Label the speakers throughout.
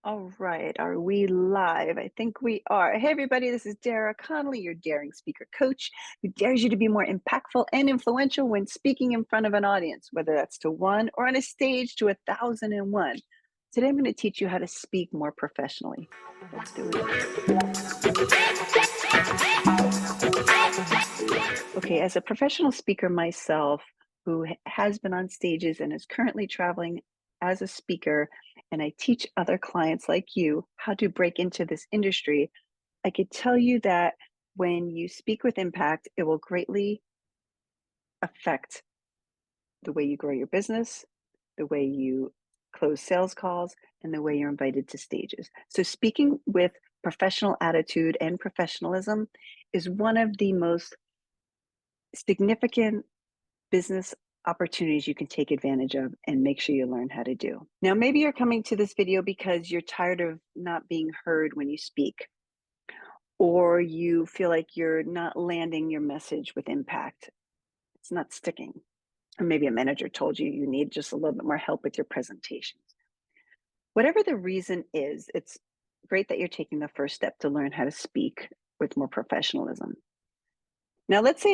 Speaker 1: All right, are we live? I think we are. Hey, everybody, this is Dara Connolly, your daring speaker coach, who dares you to be more impactful and influential when speaking in front of an audience, whether that's to one or on a stage to 1,001. Today, I'm going to teach you how to speak more professionally. Let's do it. Okay, as a professional speaker myself, who has been on stages and is currently traveling as a speaker, and I teach other clients like you how to break into this industry, I could tell you that when you speak with impact, it will greatly affect the way you grow your business, the way you close sales calls, and the way you're invited to stages. So, speaking with professional attitude and professionalism is one of the most significant business opportunities you can take advantage of and make sure you learn how to do. Now, maybe you're coming to this video because you're tired of not being heard when you speak, or you feel like you're not landing your message with impact. It's not sticking. Or maybe a manager told you you need just a little bit more help with your presentations. Whatever the reason is, it's great that you're taking the first step to learn how to speak with more professionalism. Now, let's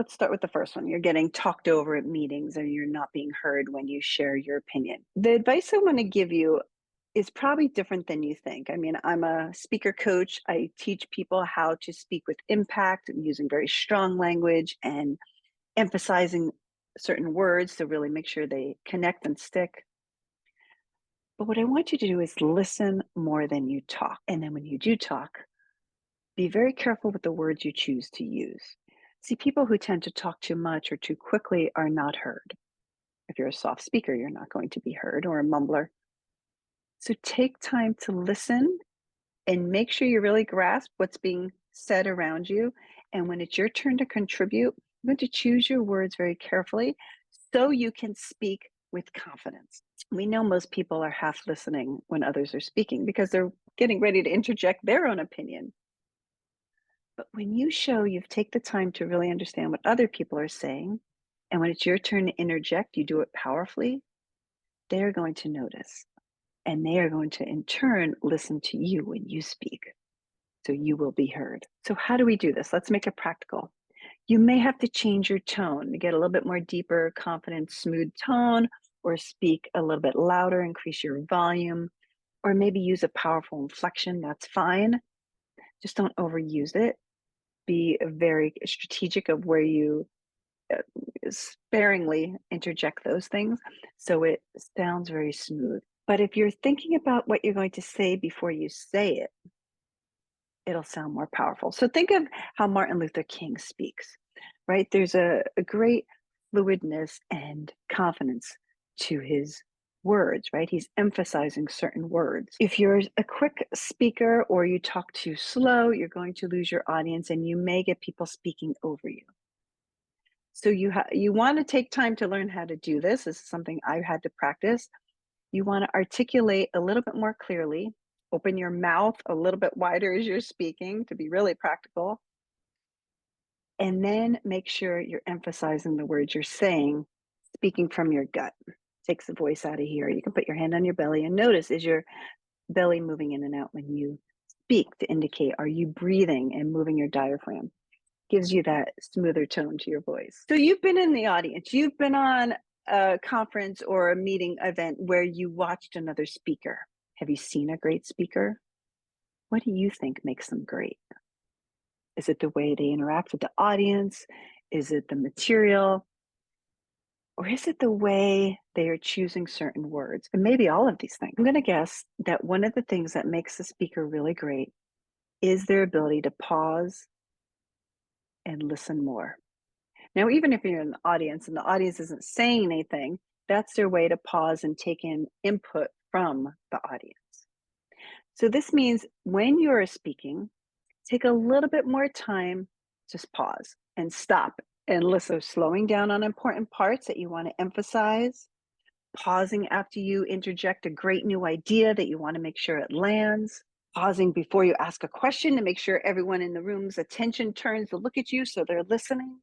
Speaker 1: start with the first one. You're getting talked over at meetings or you're not being heard when you share your opinion. The advice I want to give you is probably different than you think. I mean, I'm a speaker coach. I teach people how to speak with impact using very strong language and emphasizing certain words to really make sure they connect and stick. But what I want you to do is listen more than you talk. And then when you do talk, be very careful with the words you choose to use. See, people who tend to talk too much or too quickly are not heard. If you're a soft speaker, you're not going to be heard, or a mumbler. So take time to listen and make sure you really grasp what's being said around you. And when it's your turn to contribute, you're going to choose your words very carefully so you can speak with confidence. We know most people are half listening when others are speaking because they're getting ready to interject their own opinion. But when you show you've taken the time to really understand what other people are saying, and when it's your turn to interject, you do it powerfully, they're going to notice. And they are going to, in turn, listen to you when you speak. So you will be heard. So, how do we do this? Let's make it practical. You may have to change your tone to get a little bit more deeper, confident, smooth tone, or speak a little bit louder, increase your volume, or maybe use a powerful inflection. That's fine. Just don't overuse it. Be very strategic of where you sparingly interject those things so it sounds very smooth. But if you're thinking about what you're going to say before you say it, it'll sound more powerful. So think of how Martin Luther King speaks, right? There's a great fluidness and confidence to his words, right? He's emphasizing certain words. If you're a quick speaker or you talk too slow, you're going to lose your audience and you may get people speaking over you. So you want to take time to learn how to do this. This is something I've had to practice. You want to articulate a little bit more clearly, open your mouth a little bit wider as you're speaking to be really practical, and then make sure you're emphasizing the words you're saying, speaking from your gut. Takes the voice out of here. You can put your hand on your belly and notice, is your belly moving in and out when you speak to indicate, are you breathing and moving your diaphragm? Gives you that smoother tone to your voice. So you've been in the audience, you've been on a conference or a meeting event where you watched another speaker. Have you seen a great speaker? What do you think makes them great? Is it the way they interact with the audience? Is it the material? Or is it the way they are choosing certain words? And maybe all of these things. I'm going to guess that one of the things that makes a speaker really great is their ability to pause and listen more. Now, even if you're in the audience and the audience isn't saying anything, that's their way to pause and take in input from the audience. So this means when you're speaking, take a little bit more time, just pause and stop and listen. So slowing down on important parts that you want to emphasize, pausing after you interject a great new idea that you want to make sure it lands, pausing before you ask a question to make sure everyone in the room's attention turns to look at you so they're listening.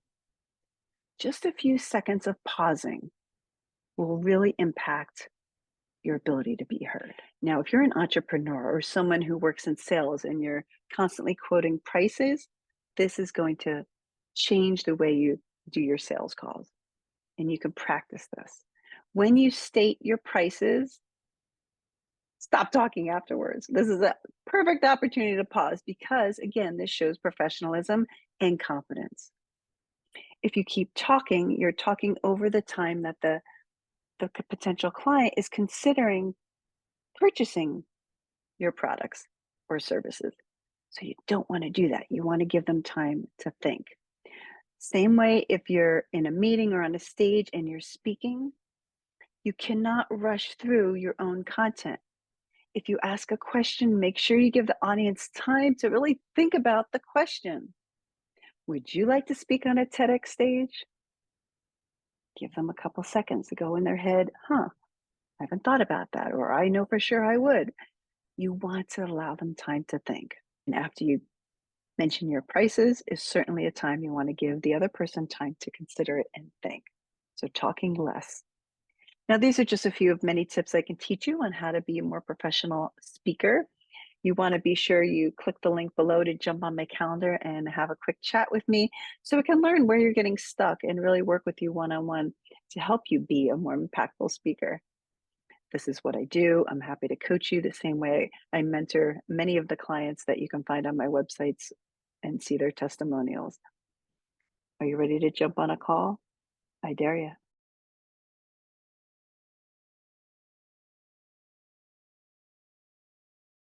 Speaker 1: Just a few seconds of pausing will really impact your ability to be heard. Now, if you're an entrepreneur or someone who works in sales and you're constantly quoting prices, this is going to change the way you do your sales calls. And you can practice this. When you state your prices, stop talking afterwards. This is a perfect opportunity to pause because, again, this shows professionalism and confidence. If you keep talking, you're talking over the time that the potential client is considering purchasing your products or services. So you don't want to do that. You want to give them time to think. Same way if you're in a meeting or on a stage and you're speaking, you cannot rush through your own content. If you ask a question, make sure you give the audience time to really think about the question. Would you like to speak on a TEDx stage? Give them a couple seconds to go in their head, huh, I haven't thought about that, or I know for sure I would. You want to allow them time to think. And after you mention your prices is certainly a time you want to give the other person time to consider it and think. So talking less. Now, these are just a few of many tips I can teach you on how to be a more professional speaker. You want to be sure you click the link below to jump on my calendar and have a quick chat with me so we can learn where you're getting stuck and really work with you one on one to help you be a more impactful speaker. This is what I do. I'm happy to coach you the same way I mentor many of the clients that you can find on my websites and see their testimonials. Are you ready to jump on a call? I dare you.